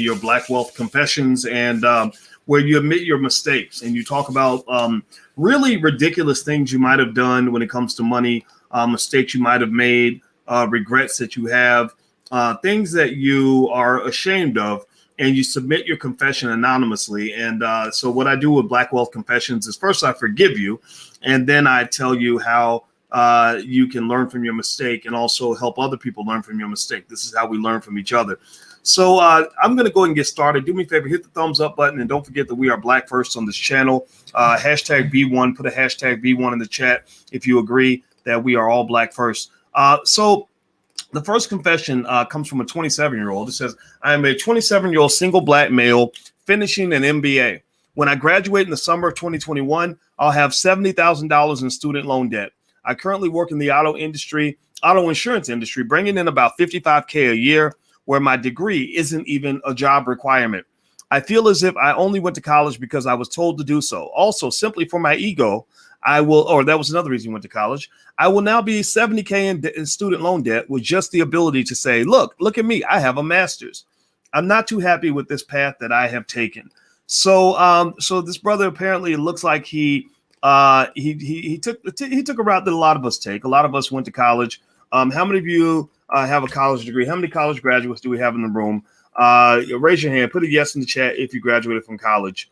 your Black Wealth Confessions, and where you admit your mistakes and you talk about really ridiculous things you might have done when it comes to money, mistakes you might have made, regrets that you have, things that you are ashamed of, and you submit your confession anonymously. And so what I do with Black Wealth Confessions is first I forgive you, and then I tell you how you can learn from your mistake and also help other people learn from your mistake. This is how we learn from each other. So I'm going to go ahead and get started. Do me a favor, hit the thumbs up button, and don't forget that we are Black First on this channel. Hashtag B1, put a hashtag B1 in the chat if you agree that we are all Black First. So the first confession comes from a 27-year-old. It says, I am a 27-year-old single Black male finishing an MBA. When I graduate in the summer of 2021, I'll have $70,000 in student loan debt. I currently work in the auto insurance industry, bringing in about $55K a year, where my degree isn't even a job requirement. I feel as if I only went to college because I was told to do so. Also, simply for my ego, that was another reason you went to college. I will now be $70K in student loan debt with just the ability to say, look at me, I have a master's. I'm not too happy with this path that I have taken. So this brother, apparently it looks like he took a route that a lot of us take. A lot of us went to college. How many of you have a college degree? How many college graduates do we have in the room? Raise your hand. Put a yes in the chat if you graduated from college.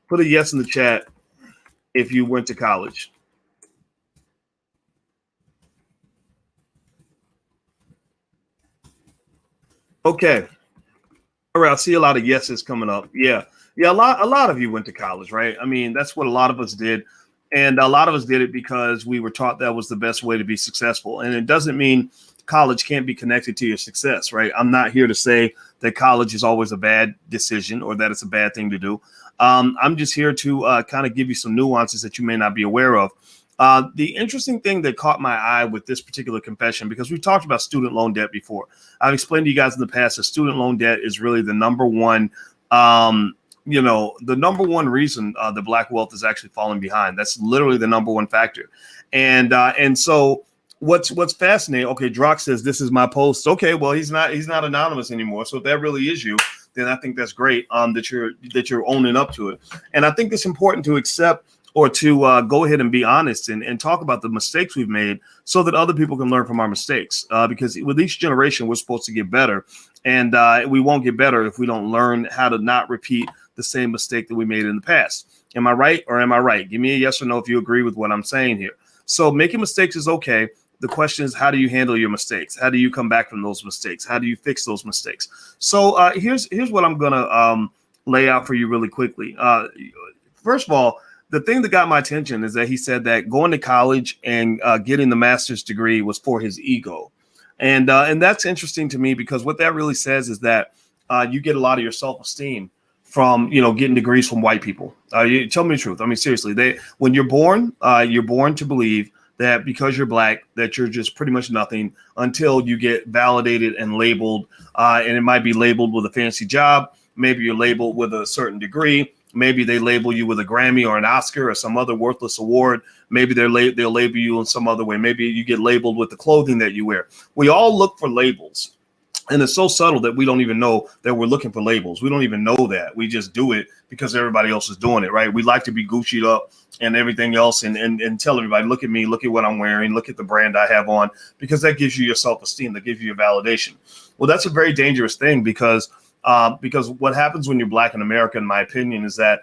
Put a yes in the chat if you went to college. Okay. All right. I see a lot of yeses coming up. Yeah. A lot of you went to college, right? I mean, that's what a lot of us did. And a lot of us did it because we were taught that was the best way to be successful. And it doesn't mean college can't be connected to your success, right? I'm not here to say that college is always a bad decision or that it's a bad thing to do. I'm just here to kind of give you some nuances that you may not be aware of. The interesting thing that caught my eye with this particular confession, because we've talked about student loan debt before. I've explained to you guys in the past that student loan debt is really the number one the number one reason the Black wealth is actually falling behind. That's literally the number one factor. And so what's fascinating. Okay, Drock says this is my post. Okay, well he's not anonymous anymore. So if that really is you, then I think that's great. That you're owning up to it. And I think it's important to accept or to go ahead and be honest and talk about the mistakes we've made so that other people can learn from our mistakes. Because with each generation, we're supposed to get better. And we won't get better if we don't learn how to not repeat the same mistake that we made in the past. Am I right or am I right? Give me a yes or no if you agree with what I'm saying here. So making mistakes is okay. The question is, how do you handle your mistakes? How do you come back from those mistakes? How do you fix those mistakes? So here's what I'm going to lay out for you really quickly. First of all, the thing that got my attention is that he said that going to college and getting the master's degree was for his ego. And that's interesting to me because what that really says is that you get a lot of your self-esteem from, getting degrees from white people. You tell me the truth. I mean, seriously, when you're born to believe that because you're Black, that you're just pretty much nothing until you get validated and labeled. And it might be labeled with a fancy job. Maybe you're labeled with a certain degree. Maybe they label you with a Grammy or an Oscar or some other worthless award. Maybe they'll label you in some other way. Maybe you get labeled with the clothing that you wear. We all look for labels. And it's so subtle that we don't even know that we're looking for labels. We don't even know that. We just do it because everybody else is doing it, right? We like to be Gucci'd up and everything else and tell everybody, look at me, look at what I'm wearing, look at the brand I have on, because that gives you your self-esteem, that gives you your validation. Well, that's a very dangerous thing because what happens when you're Black in America, in my opinion, is that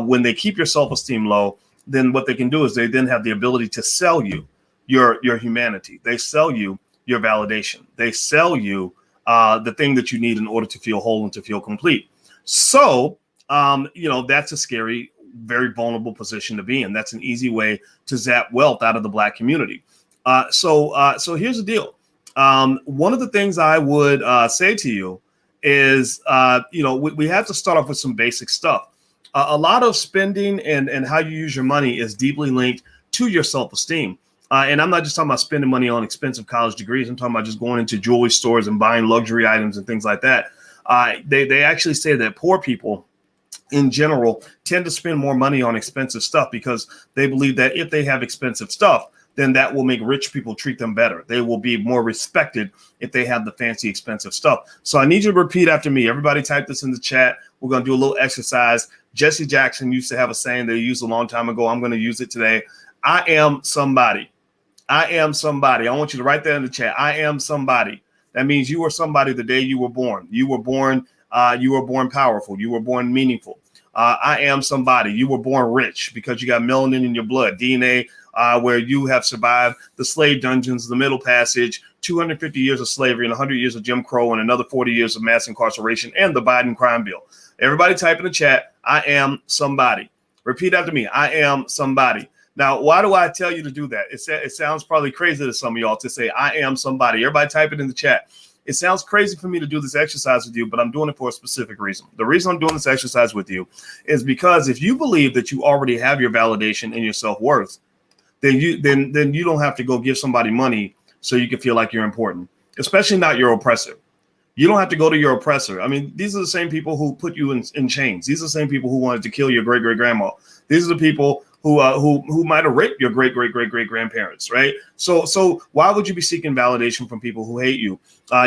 when they keep your self-esteem low, then what they can do is they then have the ability to sell you your humanity. They sell you your validation. They sell you the thing that you need in order to feel whole and to feel complete. So, that's a scary, very vulnerable position to be in. That's an easy way to zap wealth out of the Black community. So here's the deal. One of the things I would say to you is, we have to start off with some basic stuff. A lot of spending and how you use your money is deeply linked to your self-esteem. And I'm not just talking about spending money on expensive college degrees. I'm talking about just going into jewelry stores and buying luxury items and things like that. They actually say that poor people in general tend to spend more money on expensive stuff because they believe that if they have expensive stuff, then that will make rich people treat them better. They will be more respected if they have the fancy, expensive stuff. So I need you to repeat after me. Everybody type this in the chat. We're going to do a little exercise. Jesse Jackson used to have a saying they used a long time ago. I'm going to use it today. I am somebody. I am somebody. I want you to write that in the chat. I am somebody. That means you were somebody the day you were born. You were born powerful. You were born meaningful. I am somebody. You were born rich because you got melanin in your blood, DNA, where you have survived the slave dungeons, the Middle Passage, 250 years of slavery and 100 years of Jim Crow and another 40 years of mass incarceration and the Biden crime bill. Everybody type in the chat, I am somebody. Repeat after me. I am somebody. Now, why do I tell you to do that? It sounds probably crazy to some of y'all to say, I am somebody. Everybody type it in the chat. It sounds crazy for me to do this exercise with you, but I'm doing it for a specific reason. The reason I'm doing this exercise with you is because if you believe that you already have your validation and your self-worth, then you don't have to go give somebody money so you can feel like you're important, especially not your oppressor. You don't have to go to your oppressor. I mean, these are the same people who put you in chains. These are the same people who wanted to kill your great-great-grandma. These are the people who might have raped your great-great-great-great-grandparents, right? So why would you be seeking validation from people who hate you?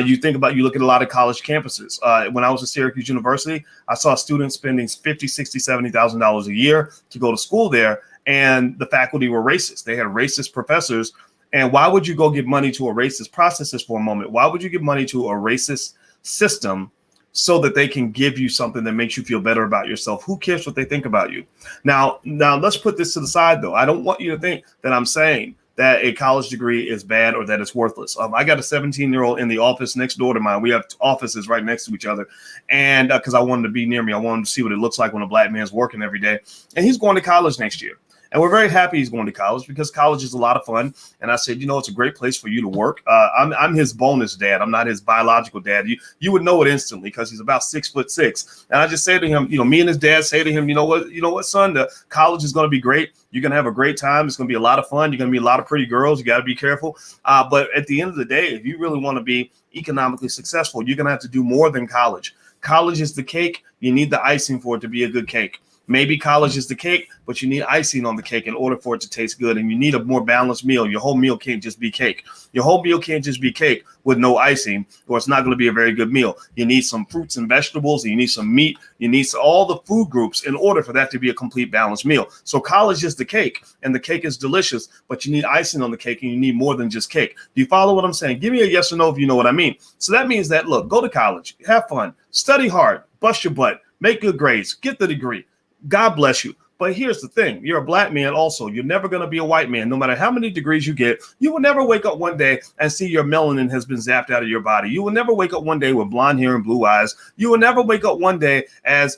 You look at a lot of college campuses. When I was at Syracuse University, I saw students spending $50,000, $60,000, $70,000 a year to go to school there, and the faculty were racist. They had racist professors. And why would you go give money to a racist? Process this for a moment. Why would you give money to a racist system so that they can give you something that makes you feel better about yourself? Who cares what they think about you? Now let's put this to the side, though. I don't want you to think that I'm saying that a college degree is bad or that it's worthless. I got a 17-year-old in the office next door to mine. We have offices right next to each other. And because I wanted to be near me, I wanted to see what it looks like when a black man's working every day. And he's going to college next year. And we're very happy he's going to college because college is a lot of fun. And I said, it's a great place for you to work. I'm his bonus dad. I'm not his biological dad. You would know it instantly because he's about 6'6". And I just say to him, me and his dad say to him, you know what, son, the college is going to be great. You're going to have a great time. It's going to be a lot of fun. You're going to meet a lot of pretty girls. You got to be careful. But at the end of the day, if you really want to be economically successful, you're going to have to do more than college. College is the cake. You need the icing for it to be a good cake. Maybe college is the cake, but you need icing on the cake in order for it to taste good. And you need a more balanced meal. Your whole meal can't just be cake. Your whole meal can't just be cake with no icing, or it's not going to be a very good meal. You need some fruits and vegetables. You need some meat. You need all the food groups in order for that to be a complete balanced meal. So college is the cake, and the cake is delicious, but you need icing on the cake, and you need more than just cake. Do you follow what I'm saying? Give me a yes or no if you know what I mean. So that means that, look, go to college, have fun, study hard, bust your butt, make good grades, get the degree. God bless you. But here's the thing. You're a black man also. You're never going to be a white man. No matter how many degrees you get, you will never wake up one day and see your melanin has been zapped out of your body. You will never wake up one day with blonde hair and blue eyes. You will never wake up one day as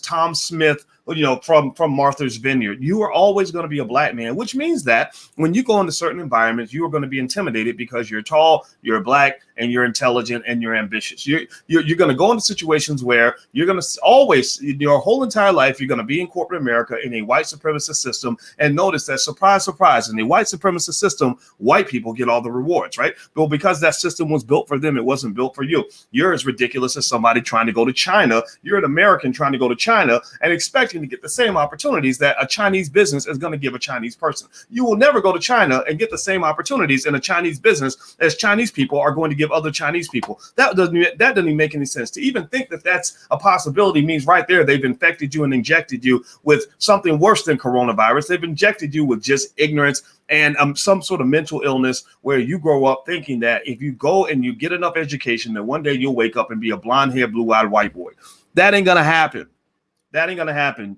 Tom Smith, from Martha's Vineyard. You are always going to be a black man, which means that when you go into certain environments, you are going to be intimidated because you're tall, you're black, and you're intelligent, and you're ambitious. You're going to go into situations where you're going to always, your whole entire life, you're going to be in corporate America in a white supremacist system. And notice that, surprise, surprise, in the white supremacist system, white people get all the rewards, right? But because that system was built for them, it wasn't built for you. You're as ridiculous as somebody trying to go to China. You're an American trying to go to China and expecting to get the same opportunities that a Chinese business is going to give a Chinese person. You will never go to China and get the same opportunities in a Chinese business as Chinese people are going to give other Chinese people. That doesn't even make any sense. To even think that that's a possibility means right there they've infected you and injected you with something worse than coronavirus. They've injected you with just ignorance and some sort of mental illness where you grow up thinking that if you go and you get enough education, that one day you'll wake up and be a blonde-haired, blue-eyed white boy. That ain't going to happen. That ain't going to happen.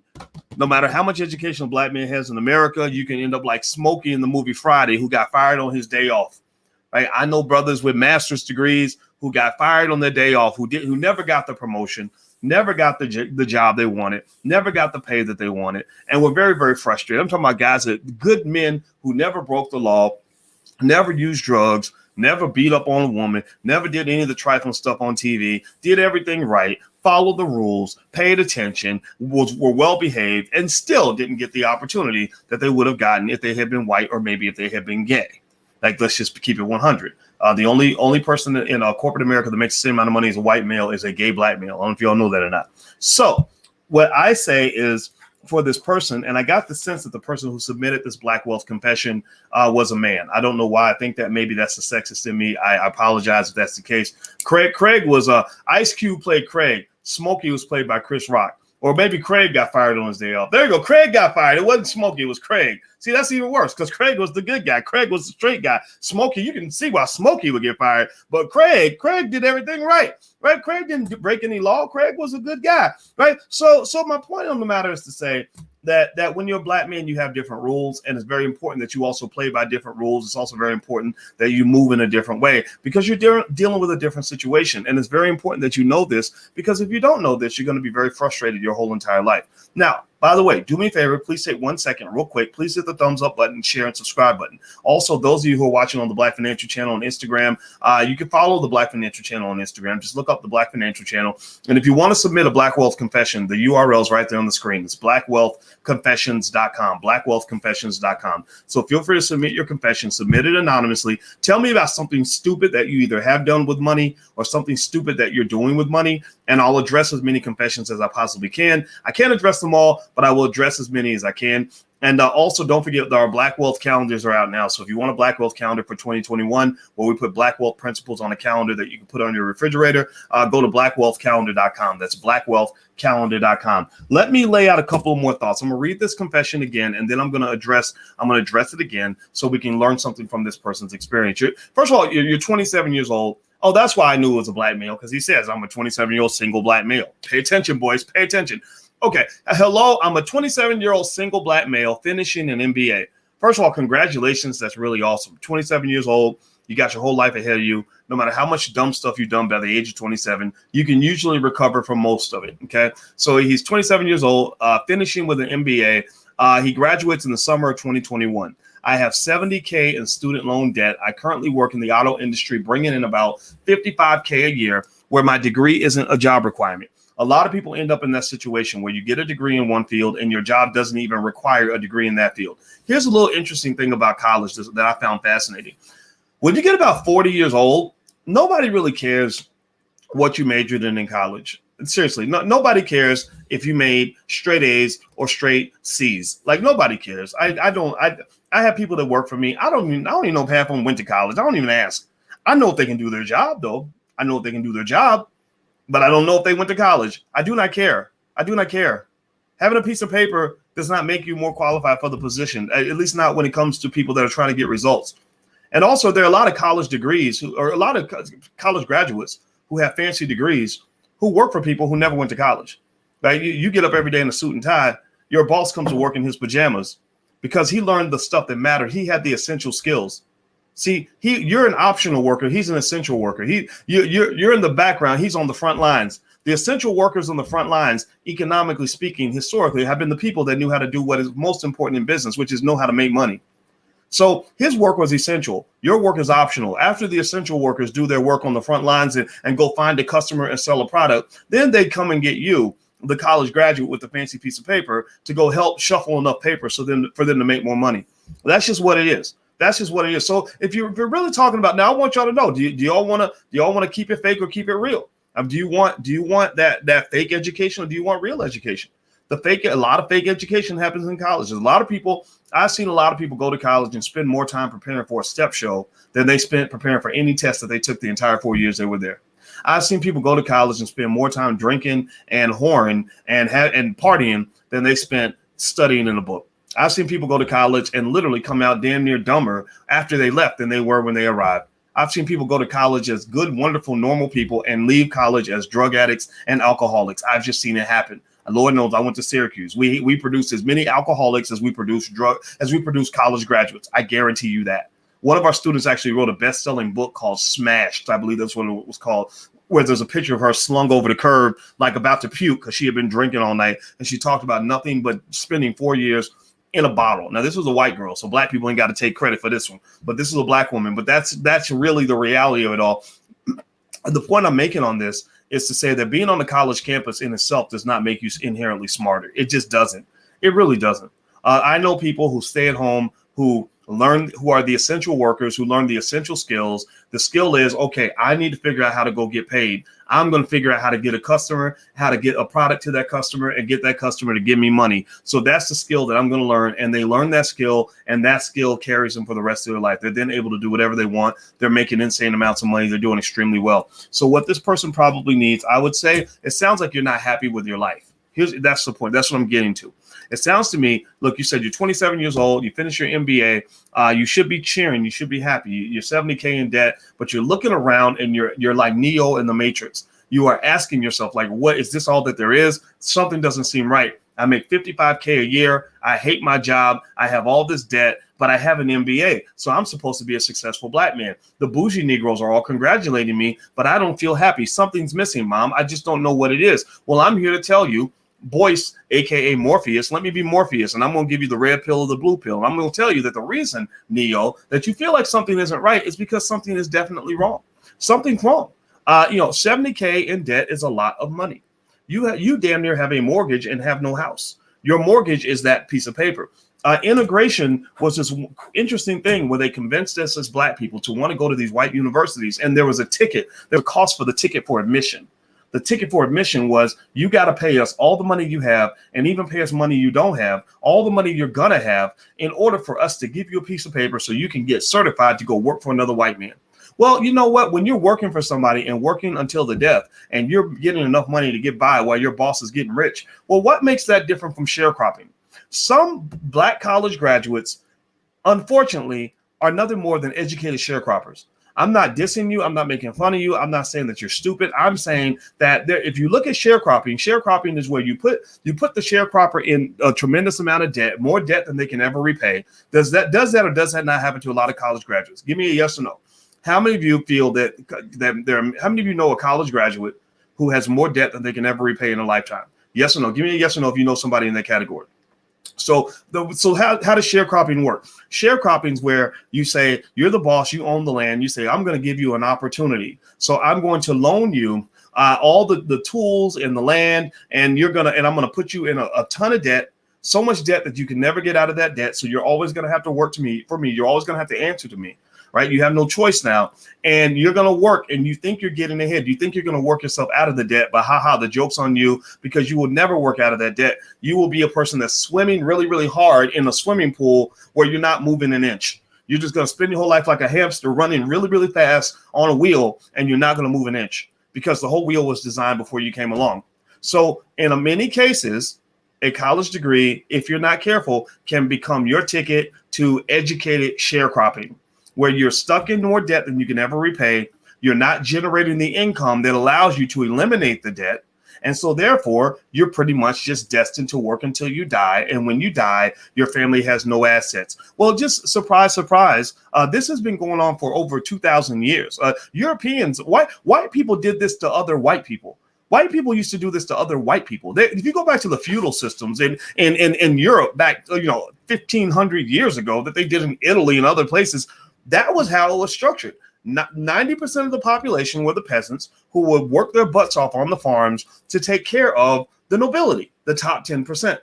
No matter how much education a black man has in America, you can end up like Smokey in the movie Friday, who got fired on his day off. Right? I know brothers with master's degrees who got fired on their day off, who never got the promotion, never got the job they wanted, never got the pay that they wanted, and were very, very frustrated. I'm talking about guys that good men who never broke the law, never used drugs, never beat up on a woman, never did any of the trifling stuff on TV, did everything right, followed the rules, paid attention, were well behaved, and still didn't get the opportunity that they would have gotten if they had been white or maybe if they had been gay. Like, let's just keep it 100. The only person in corporate America that makes the same amount of money as a white male is a gay black male. I don't know if y'all know that or not. So what I say is, for this person, and I got the sense that the person who submitted this Black Wealth confession was a man. I don't know why. I think that maybe that's the sexist in me. I apologize if that's the case. Craig was Ice Cube played Craig. Smokey was played by Chris Rock. Or maybe Craig got fired on his day off. There you go. Craig got fired. It wasn't Smokey. It was Craig. See, that's even worse because Craig was the good guy. Craig was the straight guy. Smokey, you can see why Smokey would get fired. But Craig did everything right. Right? Craig didn't break any law. Craig was a good guy. Right? So my point on the matter is to say that when you're a Black man, you have different rules, and it's very important that you also play by different rules. It's also very important that you move in a different way because you're dealing with a different situation. And it's very important that you know this, because if you don't know this, you're going to be very frustrated your whole entire life. Now, by the way, do me a favor, please take 1 second real quick. Please hit the thumbs up button, share, and subscribe button. Also, those of you who are watching on the Black Financial Channel on Instagram, you can follow the Black Financial Channel on Instagram. Just look up the Black Financial Channel. And if you want to submit a Black Wealth confession, the URL is right there on the screen. It's blackwealthconfessions.com, blackwealthconfessions.com. So feel free to submit your confession, submit it anonymously. Tell me about something stupid that you either have done with money or something stupid that you're doing with money, and I'll address as many confessions as I possibly can. I can't address them all, but I will address as many as I can. And also, don't forget that our Black Wealth calendars are out now. So if you want a Black Wealth calendar for 2021, where we put Black Wealth principles on a calendar that you can put on your refrigerator, go to blackwealthcalendar.com. That's blackwealthcalendar.com. Let me lay out a couple more thoughts. I'm going to read this confession again, and then I'm going to address it again so we can learn something from this person's experience. First of all, you're 27 years old. Oh, that's why I knew it was a Black male, because he says, I'm a 27-year-old single Black male. Pay attention, boys. Pay attention. Okay. Hello. I'm a 27-year-old single Black male finishing an MBA. First of all, congratulations. That's really awesome. 27 years old. You got your whole life ahead of you. No matter how much dumb stuff you've done by the age of 27, you can usually recover from most of it. Okay. So he's 27 years old, finishing with an MBA. He graduates in the summer of 2021. I have $70K in student loan debt. I currently work in the auto industry, bringing in about $55K a year, where my degree isn't a job requirement. A lot of people end up in that situation where you get a degree in one field and your job doesn't even require a degree in that field. Here's a little interesting thing about college that I found fascinating. When you get about 40 years old, nobody really cares what you majored in college. Seriously, nobody cares if you made straight A's or straight C's. Like, nobody cares. I have people that work for me. I don't even know if half of them went to college. I don't even ask. I know if they can do their job, though. I know if they can do their job, but I don't know if they went to college. I do not care. I do not care. Having a piece of paper does not make you more qualified for the position, at least not when it comes to people that are trying to get results. And also, there are a lot of college degrees or a lot of college graduates who have fancy degrees who work for people who never went to college. Right? You get up every day in a suit and tie. Your boss comes to work in his pajamas because he learned the stuff that mattered. He had the essential skills. See, you're an optional worker. He's an essential worker. You're in the background. He's on the front lines. The essential workers on the front lines, economically speaking, historically, have been the people that knew how to do what is most important in business, which is know how to make money. So his work was essential. Your work is optional. After the essential workers do their work on the front lines and go find a customer and sell a product, then they come and get you, the college graduate with the fancy piece of paper, to go help shuffle enough paper for them to make more money. That's just what it is. That's just what it is. So if you're really talking about, now I want y'all to know, do y'all want to keep it fake or keep it real? Do you want that fake education, or do you want real education? A lot of fake education happens in college. I've seen a lot of people go to college and spend more time preparing for a step show than they spent preparing for any test that they took the entire 4 years they were there. I've seen people go to college and spend more time drinking and whoring and partying than they spent studying in a book. I've seen people go to college and literally come out damn near dumber after they left than they were when they arrived. I've seen people go to college as good, wonderful, normal people and leave college as drug addicts and alcoholics. I've just seen it happen. And Lord knows I went to Syracuse. We produce as many alcoholics as we produce college graduates. I guarantee you that. One of our students actually wrote a best-selling book called Smashed. I believe that's what it was called, where there's a picture of her slung over the curb, like about to puke because she had been drinking all night. And she talked about nothing but spending 4 years in a bottle. Now, this was a white girl, so black people ain't got to take credit for this one. But this is a black woman. But that's really the reality of it all. The point I'm making on this is to say that being on the college campus in itself does not make you inherently smarter. It just doesn't. It really doesn't. I know people who stay at home, who are the essential workers, who learn the essential skills. The skill is, okay, I need to figure out how to go get paid. I'm going to figure out how to get a customer, how to get a product to that customer, and get that customer to give me money. So that's the skill that I'm going to learn. And they learn that skill, and that skill carries them for the rest of their life. They're then able to do whatever they want. They're making insane amounts of money. They're doing extremely well. So what this person probably needs, I would say, it sounds like you're not happy with your life. That's the point. That's what I'm getting to. It sounds to me, look, you said you're 27 years old, you finished your MBA, you should be cheering, you should be happy. You're 70K in debt, but you're looking around and you're like Neo in the Matrix. You are asking yourself, like, what is this all that there is? Something doesn't seem right. I make 55K a year. I hate my job. I have all this debt, but I have an MBA. So I'm supposed to be a successful black man. The bougie Negroes are all congratulating me, but I don't feel happy. Something's missing, Mom. I just don't know what it is. Well, I'm here to tell you, Boyce, aka Morpheus, let me be Morpheus, and I'm going to give you the red pill or the blue pill. And I'm going to tell you that the reason, Neo, that you feel like something isn't right is because something is definitely wrong. Something's wrong. 70K in debt is a lot of money. You damn near have a mortgage and have no house. Your mortgage is that piece of paper. Integration was this interesting thing where they convinced us as black people to want to go to these white universities, and there was a ticket. There was a cost for the ticket for admission. The ticket for admission was you got to pay us all the money you have and even pay us money you don't have, all the money you're going to have in order for us to give you a piece of paper so you can get certified to go work for another white man. Well, you know what? When you're working for somebody and working until the death and you're getting enough money to get by while your boss is getting rich, well, what makes that different from sharecropping? Some black college graduates, unfortunately, are nothing more than educated sharecroppers. I'm not dissing you. I'm not making fun of you. I'm not saying that you're stupid. I'm saying that if you look at sharecropping is where you put the sharecropper in a tremendous amount of debt, more debt than they can ever repay. Does that or does that not happen to a lot of college graduates? Give me a yes or no. How many of you feel that how many of you know a college graduate who has more debt than they can ever repay in a lifetime? Yes or no? Give me a yes or no if you know somebody in that category. So how does sharecropping work? Sharecropping is where you say you're the boss, you own the land. You say, I'm going to give you an opportunity. So I'm going to loan you all the tools and the land, and I'm going to put you in a ton of debt, so much debt that you can never get out of that debt. So you're always going to have to work for me. You're always going to have to answer to me. Right? You have no choice now, and you're going to work, and you think you're getting ahead. You think you're going to work yourself out of the debt, but the joke's on you, because you will never work out of that debt. You will be a person that's swimming really, really hard in a swimming pool where you're not moving an inch. You're just going to spend your whole life like a hamster running really, really fast on a wheel, and you're not going to move an inch because the whole wheel was designed before you came along. So in many cases, a college degree, if you're not careful, can become your ticket to educated sharecropping, where you're stuck in more debt than you can ever repay. You're not generating the income that allows you to eliminate the debt. And so therefore, you're pretty much just destined to work until you die. And when you die, your family has no assets. Well, just surprise, surprise. This has been going on for over 2,000 years. Europeans, white people did this to other white people. White people used to do this to other white people. If you go back to the feudal systems in Europe back, 1,500 years ago that they did in Italy and other places, that was how it was structured. 90% of the population were the peasants who would work their butts off on the farms to take care of the nobility, the top 10%.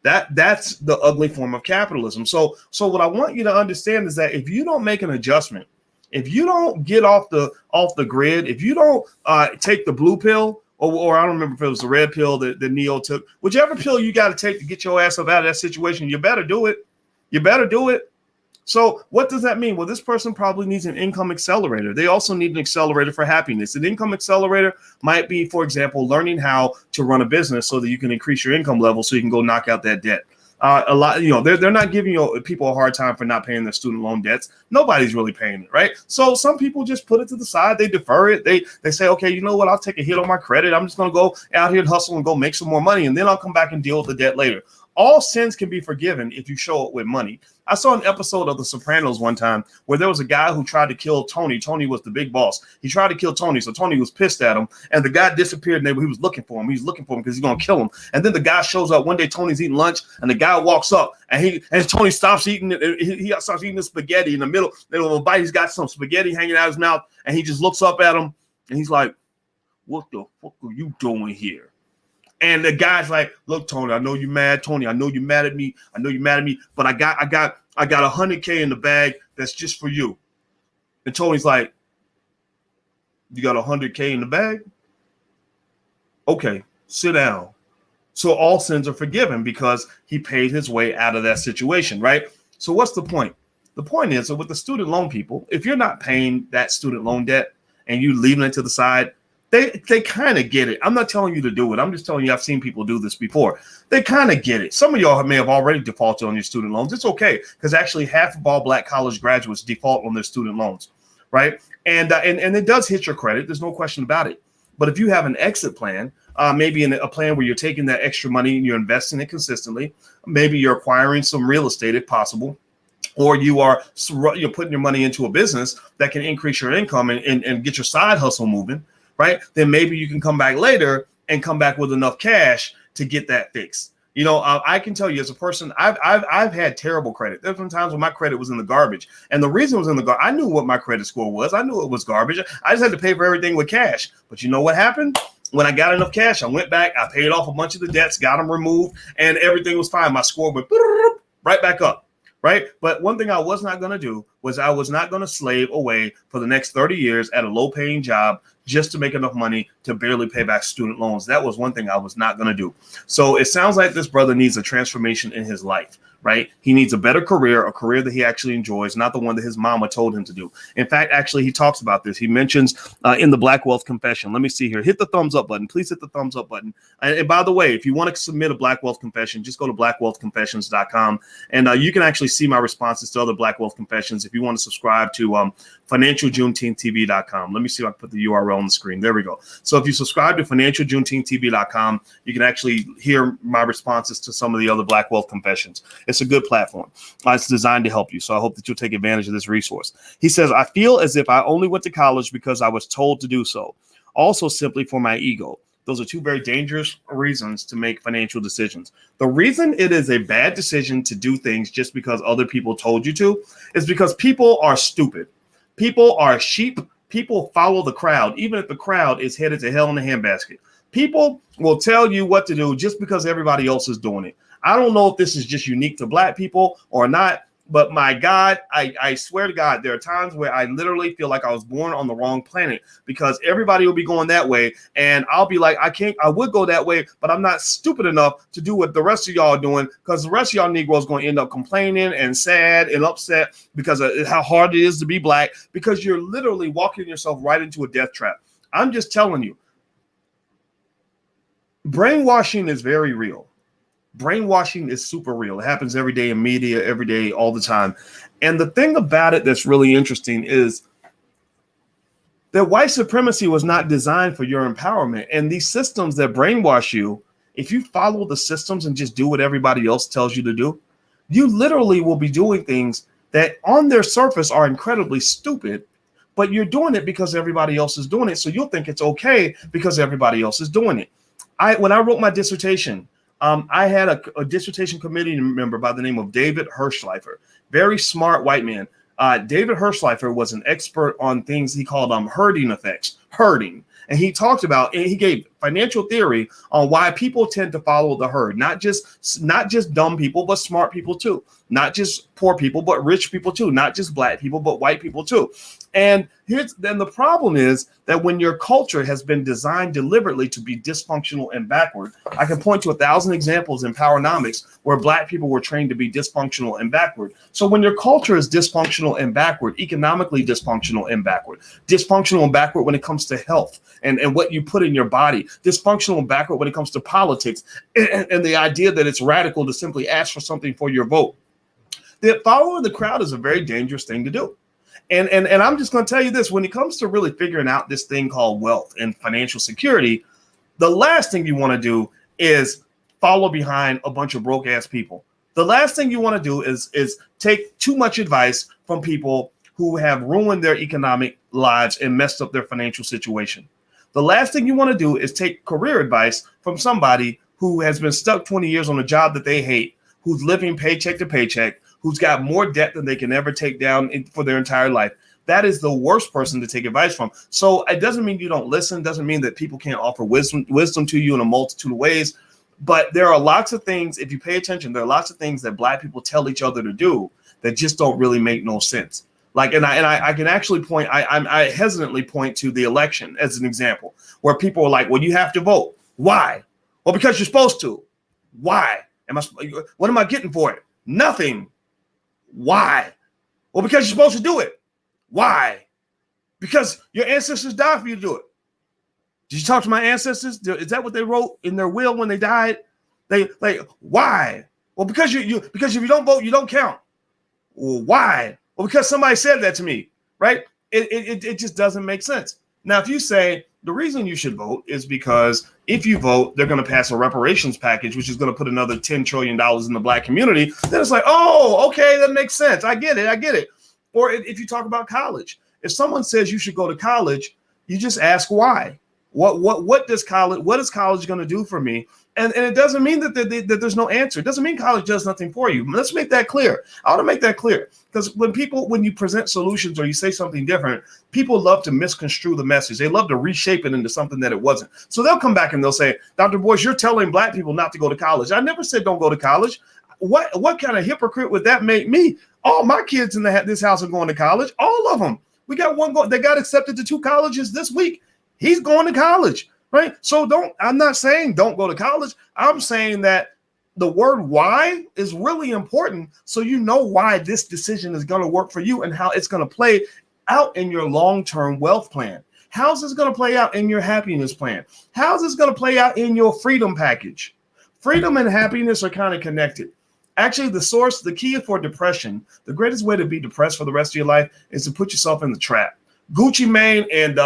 That's the ugly form of capitalism. So what I want you to understand is that if you don't make an adjustment, if you don't get off the grid, if you don't take the blue pill, or I don't remember if it was the red pill that Neo took, whichever pill you got to take to get your ass up out of that situation, you better do it. You better do it. So what does that mean? Well, this person probably needs an income accelerator. They also need an accelerator for happiness. An income accelerator might be, for example, learning how to run a business so that you can increase your income level so you can go knock out that debt. A lot, they're not giving people a hard time for not paying their student loan debts. Nobody's really paying it, right? So some people just put it to the side. They defer it. They say, okay, you know what? I'll take a hit on my credit. I'm just going to go out here and hustle and go make some more money, and then I'll come back and deal with the debt later. All sins can be forgiven if you show up with money. I saw an episode of The Sopranos one time where there was a guy who tried to kill Tony. Tony was the big boss. He tried to kill Tony, so Tony was pissed at him, and the guy disappeared, and he was looking for him. He was looking for him because he's going to kill him. And then the guy shows up. One day Tony's eating lunch, and the guy walks up, and Tony stops eating it. He starts eating the spaghetti in the middle of a bite. He's got some spaghetti hanging out of his mouth, and he just looks up at him, and he's like, what the fuck are you doing here? And the guy's like, look, Tony, I know you're mad. Tony, I know you're mad at me. But I got $100K in the bag. That's just for you. And Tony's like, you got $100K in the bag? Okay, sit down. So all sins are forgiven because he paid his way out of that situation, right? So what's the point? The point is that with the student loan people, if you're not paying that student loan debt and you leaving it to the side, they kind of get it. I'm not telling you to do it. I'm just telling you I've seen people do this before. They kind of get it. Some of y'all may have already defaulted on your student loans. It's okay because actually half of all Black college graduates default on their student loans, right? And it does hit your credit. There's no question about it. But if you have an exit plan, maybe in a plan where you're taking that extra money and you're investing it consistently, maybe you're acquiring some real estate if possible, or you're putting your money into a business that can increase your income and get your side hustle moving, right? Then maybe you can come back later and come back with enough cash to get that fixed. You know, I can tell you as a person, I've had terrible credit. There's been times when my credit was in the garbage, and the reason it was in the garbage, I knew what my credit score was. I knew it was garbage. I just had to pay for everything with cash. But you know what happened? When I got enough cash, I went back, I paid off a bunch of the debts, got them removed, and everything was fine. My score went right back up. Right. But one thing I was not going to do was I was not going to slave away for the next 30 years at a low paying job just to make enough money to barely pay back student loans. That was one thing I was not going to do. So it sounds like this brother needs a transformation in his life. Right. He needs a better career, a career that he actually enjoys, not the one that his mama told him to do. In fact, actually, he talks about this. He mentions in the Black Wealth Confession. Let me see here. Hit the thumbs up button. Please hit the thumbs up button. And by the way, if you want to submit a Black Wealth Confession, just go to blackwealthconfessions.com. And you can actually see my responses to other Black Wealth Confessions if you want to subscribe to financialjuneteenth.tv.com. Let me see if I can put the URL on the screen. There we go. So if you subscribe to financialjuneteenth.tv.com, you can actually hear my responses to some of the other Black Wealth Confessions. It's a good platform. It's designed to help you. So I hope that you'll take advantage of this resource. He says, I feel as if I only went to college because I was told to do so. Also simply for my ego. Those are two very dangerous reasons to make financial decisions. The reason it is a bad decision to do things just because other people told you to is because people are stupid. People are sheep. People follow the crowd, even if the crowd is headed to hell in a handbasket. People will tell you what to do just because everybody else is doing it. I don't know if this is just unique to Black people or not, but my God, I swear to God, there are times where I literally feel like I was born on the wrong planet because everybody will be going that way. And I'll be like, I would go that way, but I'm not stupid enough to do what the rest of y'all are doing because the rest of y'all Negroes going to end up complaining and sad and upset because of how hard it is to be Black, because you're literally walking yourself right into a death trap. I'm just telling you, brainwashing is very real. Brainwashing is super real. It happens every day in media, every day, all the time. And the thing about it that's really interesting is that white supremacy was not designed for your empowerment. And these systems that brainwash you, if you follow the systems and just do what everybody else tells you to do, you literally will be doing things that on their surface are incredibly stupid, but you're doing it because everybody else is doing it. So you'll think it's okay because everybody else is doing it. When I wrote my dissertation, I had a dissertation committee member by the name of David Hirschleifer, very smart white man. David Hirschleifer was an expert on things he called herding effects, herding. And he talked about, and he gave financial theory on why people tend to follow the herd, not just dumb people, but smart people too, not just poor people, but rich people too, not just Black people, but white people too. And then the problem is that when your culture has been designed deliberately to be dysfunctional and backward, I can point to 1,000 examples in Powernomics where Black people were trained to be dysfunctional and backward. So when your culture is dysfunctional and backward, economically dysfunctional and backward when it comes to health and what you put in your body, dysfunctional and backward when it comes to politics and the idea that it's radical to simply ask for something for your vote, that following the crowd is a very dangerous thing to do. And I'm just going to tell you this, when it comes to really figuring out this thing called wealth and financial security, the last thing you want to do is follow behind a bunch of broke ass people. The last thing you want to do is take too much advice from people who have ruined their economic lives and messed up their financial situation. The last thing you want to do is take career advice from somebody who has been stuck 20 years on a job that they hate, who's living paycheck to paycheck, who's got more debt than they can ever take down for their entire life. That is the worst person to take advice from. So it doesn't mean you don't listen, doesn't mean that people can't offer wisdom to you in a multitude of ways. But there are lots of things, if you pay attention, there are lots of things that Black people tell each other to do that just don't really make no sense. Like, and I can actually point, I hesitantly point to the election as an example, where people are like, well, you have to vote. Why? Well, because you're supposed to. Why? What am I getting for it? Nothing. Why? Well, because you're supposed to do it. Why? Because your ancestors died for you to do it. Did you talk to my ancestors? Is that what they wrote in their will when they died? Why? Well, because because if you don't vote, you don't count. Well, why? Well, because somebody said that to me, right? It just doesn't make sense. Now, if you say the reason you should vote is because if you vote, they're going to pass a reparations package, which is going to put another $10 trillion in the black community, then it's like, oh, okay, that makes sense. I get it. Or if you talk about college, if someone says you should go to college, you just ask why. What is college going to do for me? And it doesn't mean that there's no answer. It doesn't mean college does nothing for you. Let's make that clear. I want to make that clear because when you present solutions or you say something different, people love to misconstrue the message. They love to reshape it into something that it wasn't. So they'll come back and they'll say, Dr. Boyce, you're telling black people not to go to college. I never said don't go to college. What kind of hypocrite would that make me? All my kids in this house are going to college. All of them. We got one going. They got accepted to 2 colleges this week. He's going to college. Right. So I'm not saying don't go to college. I'm saying that the word why is really important. So you know why this decision is going to work for you and how it's going to play out in your long-term wealth plan. How's this going to play out in your happiness plan? How's this going to play out in your freedom package? Freedom and happiness are kind of connected. Actually, the key for depression, the greatest way to be depressed for the rest of your life is to put yourself in the trap. Gucci Mane and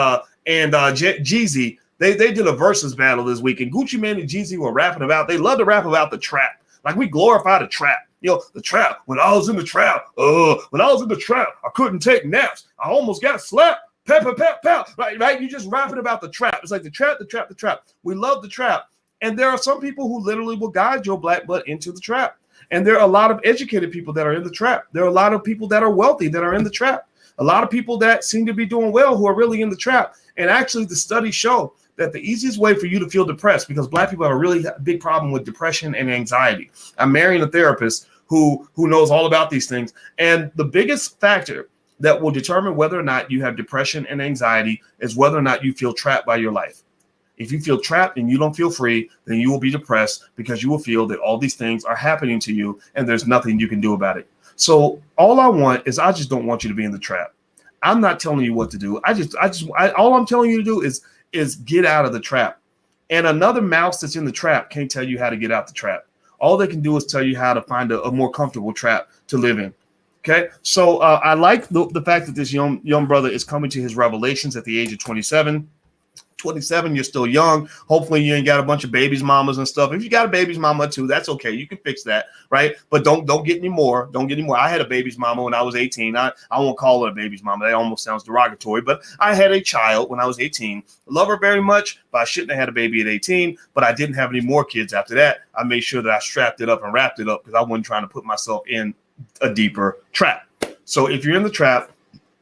Jeezy, They did a versus battle this week, and Gucci Mane and Jeezy were rapping about. They love to rap about the trap, like we glorify the trap. The trap. When I was in the trap, I couldn't take naps. I almost got slapped. Pep, pep, pep, pep. Right. You just rapping about the trap. It's like the trap. We love the trap, and there are some people who literally will guide your black butt into the trap. And there are a lot of educated people that are in the trap. There are a lot of people that are wealthy that are in the trap. A lot of people that seem to be doing well who are really in the trap. And actually, the studies show that the easiest way for you to feel depressed, because black people have a really big problem with depression and anxiety. I'm marrying a therapist who knows all about these things. And the biggest factor that will determine whether or not you have depression and anxiety is whether or not you feel trapped by your life. If you feel trapped and you don't feel free, then you will be depressed because you will feel that all these things are happening to you and there's nothing you can do about it. So all I want is I just don't want you to be in the trap. I'm not telling you what to do. All I'm telling you to do is get out of the trap. And another mouse that's in the trap can't tell you how to get out the trap. All they can do is tell you how to find a more comfortable trap to live in. Okay. So I like the fact that this young brother is coming to his revelations at the age of 27. 27, you're still young. Hopefully you ain't got a bunch of babies mamas and stuff. If you got a baby's mama too, that's okay. You can fix that, right? But don't get any more. Don't get any more. I had a baby's mama when I was 18. I won't call her a baby's mama. That almost sounds derogatory, but I had a child when I was 18. Love her very much, but I shouldn't have had a baby at 18, but I didn't have any more kids after that. I made sure that I strapped it up and wrapped it up because I wasn't trying to put myself in a deeper trap. So if you're in the trap,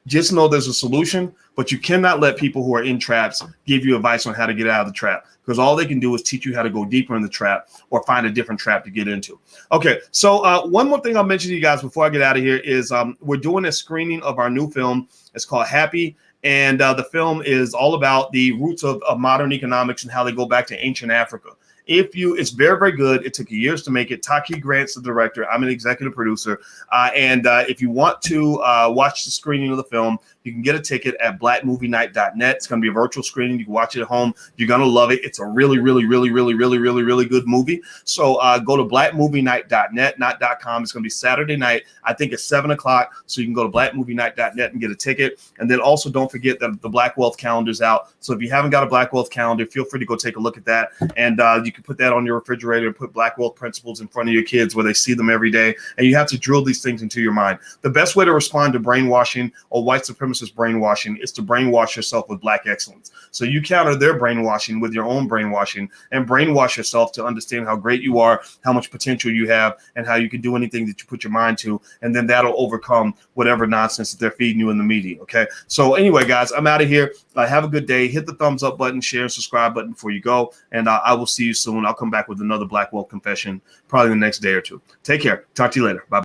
just know there's a solution, but you cannot let people who are in traps give you advice on how to get out of the trap, because all they can do is teach you how to go deeper in the trap or find a different trap to get into. Okay, so one more thing I'll mention to you guys before I get out of here is we're doing a screening of our new film. It's called Happy, and the film is all about the roots of modern economics and how they go back to ancient Africa. It's very, very good. It took years to make it. Taki Grant's the director. I'm an executive producer. And if you want to watch the screening of the film, you can get a ticket at blackmovienight.net. It's going to be a virtual screening. You can watch it at home. You're going to love it. It's a really, really, really, really, really, really, really good movie. So go to blackmovienight.net, not .com. It's going to be Saturday night. I think it's 7 o'clock. So you can go to blackmovienight.net and get a ticket. And then also don't forget that the Black Wealth calendar is out. So if you haven't got a Black Wealth calendar, feel free to go take a look at that. And you can put that on your refrigerator and put Black Wealth principles in front of your kids where they see them every day. And you have to drill these things into your mind. The best way to respond to brainwashing or white supremacist brainwashing is to brainwash yourself with Black excellence. So you counter their brainwashing with your own brainwashing and brainwash yourself to understand how great you are, how much potential you have, and how you can do anything that you put your mind to. And then that'll overcome whatever nonsense that they're feeding you in the media. Okay. So anyway, guys, I'm out of here. Have a good day. Hit the thumbs up button, share, and subscribe button before you go. And I will see you soon. I'll come back with another Black Wealth confession probably the next day or two. Take care. Talk to you later. Bye.